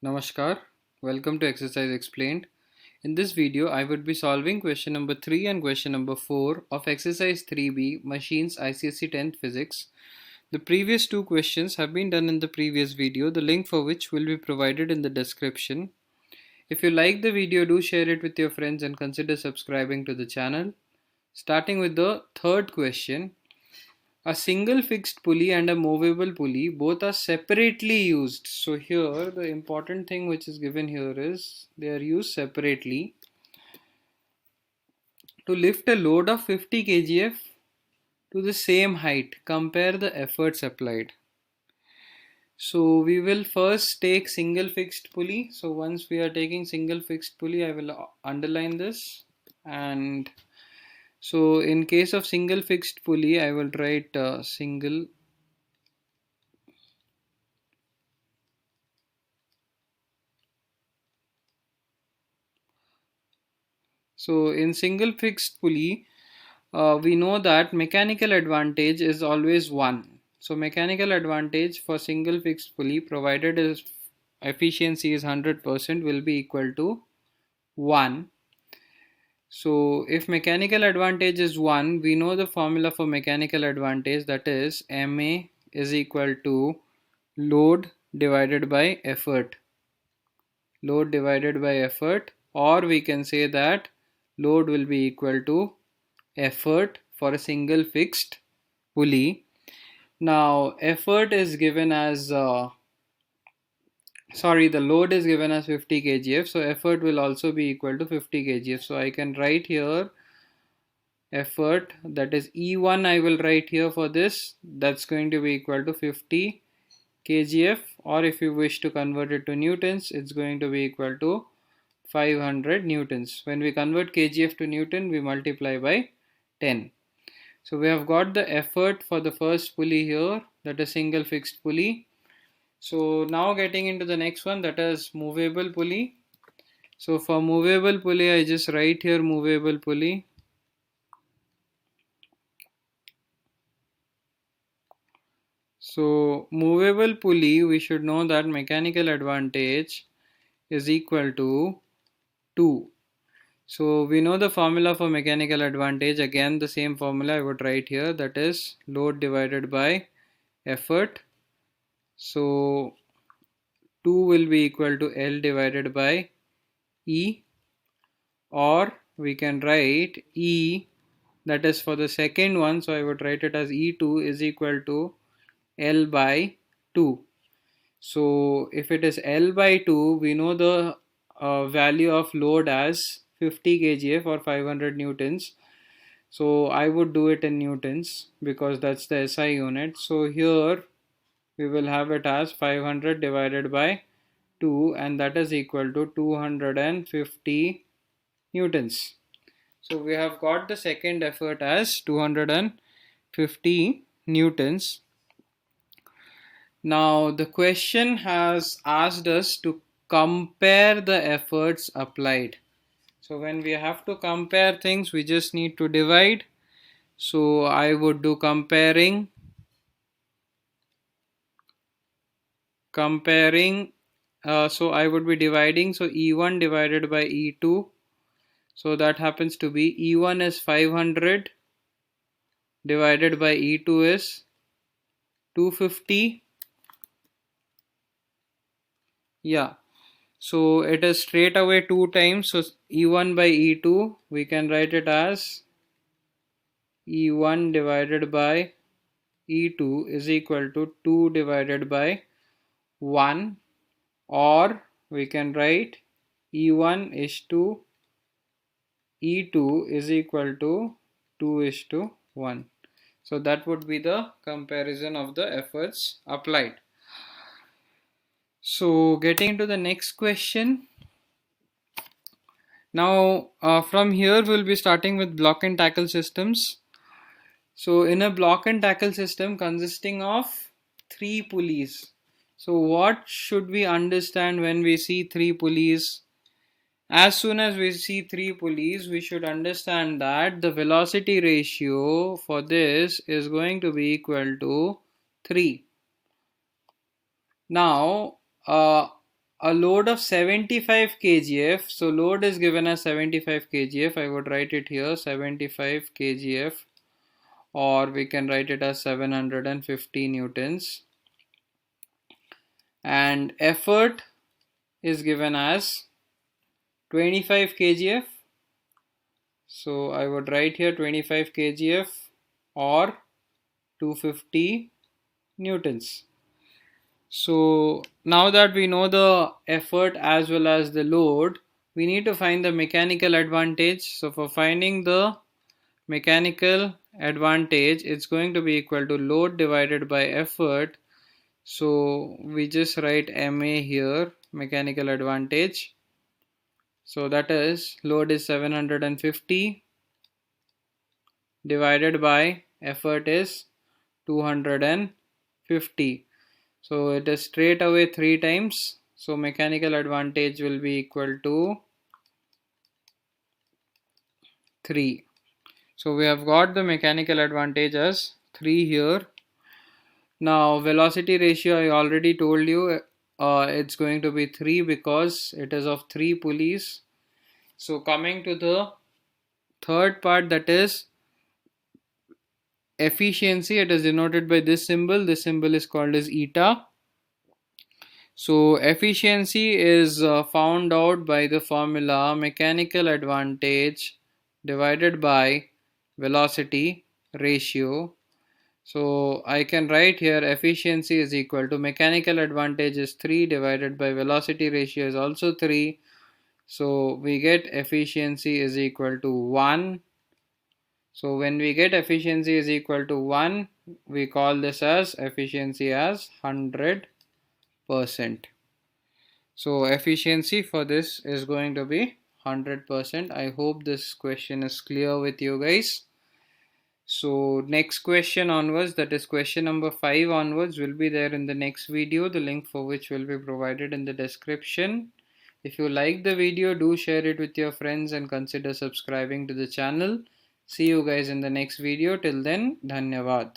Namaskar, welcome to Exercise Explained. In this video, I would be solving question number 3 and question number 4 of exercise 3B, Machines ICSE 10th Physics. The previous two questions have been done in the previous video, the link for which will be provided in the description. If you like the video, do share it with your friends and consider subscribing to the channel. Starting with the third question. A single fixed pulley and a movable pulley both are separately used. So here the important thing which is given here is they are used separately to lift a load of 50 kgf to the same height. Compare the efforts applied. So we will first take single fixed pulley. So once we are taking single fixed pulley, I will underline this, and so in case of single fixed pulley, I will write single. So in single fixed pulley, we know that mechanical advantage is always 1. So mechanical advantage for single fixed pulley, provided is efficiency is 100%, will be equal to 1. So if mechanical advantage is 1, we know the formula for mechanical advantage, that is MA is equal to load divided by effort. Load divided by effort, or we can say that load will be equal to effort for a single fixed pulley. Now effort is given as the load is given as 50 kgf, so effort will also be equal to 50 kgf. So I can write here effort, that is E1, I will write here for this, that's going to be equal to 50 kgf, or if you wish to convert it to newtons, it's going to be equal to 500 newtons. When we convert kgf to newton, we multiply by 10. So we have got the effort for the first pulley here, that is single fixed pulley. So now getting into the next one, that is movable pulley. So for movable pulley, I just write here movable pulley. So movable pulley, we should know that mechanical advantage is equal to 2. So we know the formula for mechanical advantage. Again, the same formula I would write here, that is load divided by effort. So 2 will be equal to L divided by E, or we can write E, that is for the second one, so I would write it as E2 is equal to L by 2. So if it is L by 2, we know the value of load as 50 kgf or 500 newtons. So I would do it in newtons because that's the SI unit. So here we will have it as 500 divided by 2, and that is equal to 250 newtons. So we have got the second effort as 250 newtons. Now the question has asked us to compare the efforts applied. So when we have to compare things, we just need to divide. So I would do comparing. So I would be dividing. So E1 divided by E2. So that happens to be E1 is 500 divided by E2 is 250. Yeah, so it is straight away 2 times. So E1 by E2, we can write it as E1 divided by E2 is equal to 2 divided by 1, or we can write E1 is to E2 is equal to 2 is to 1. So that would be the comparison of the efforts applied. So getting into the next question. Now from here we'll be starting with block and tackle systems. So in a block and tackle system consisting of 3 pulleys. So what should we understand when we see 3 pulleys? As soon as we see 3 pulleys, we should understand that the velocity ratio for this is going to be equal to 3. Now a load of 75 kgf. So load is given as 75 kgf. I would write it here 75 kgf, or we can write it as 750 newtons. And effort is given as 25 kgf. So I would write here 25 kgf or 250 newtons. So now that we know the effort as well as the load, we need to find the mechanical advantage. So for finding the mechanical advantage, it's going to be equal to load divided by effort. So we just write MA here, mechanical advantage. So that is, load is 750 divided by effort is 250. So it is straight away 3 times. So mechanical advantage will be equal to 3. So we have got the mechanical advantage as 3 here. Now velocity ratio, I already told you, it's going to be 3 because it is of 3 pulleys. So coming to the third part, that is efficiency, it is denoted by this symbol. This symbol is called as eta. So efficiency is found out by the formula mechanical advantage divided by velocity ratio. So I can write here efficiency is equal to mechanical advantage is 3 divided by velocity ratio is also 3. So we get efficiency is equal to 1. So when we get efficiency is equal to 1, we call this as efficiency as 100%. So efficiency for this is going to be 100%. I hope this question is clear with you guys. So next question onwards, that is question number 5 onwards, will be there in the next video, the link for which will be provided in the description. If you like the video, do share it with your friends and consider subscribing to the channel. See you guys in the next video. Till then, Dhanyavad.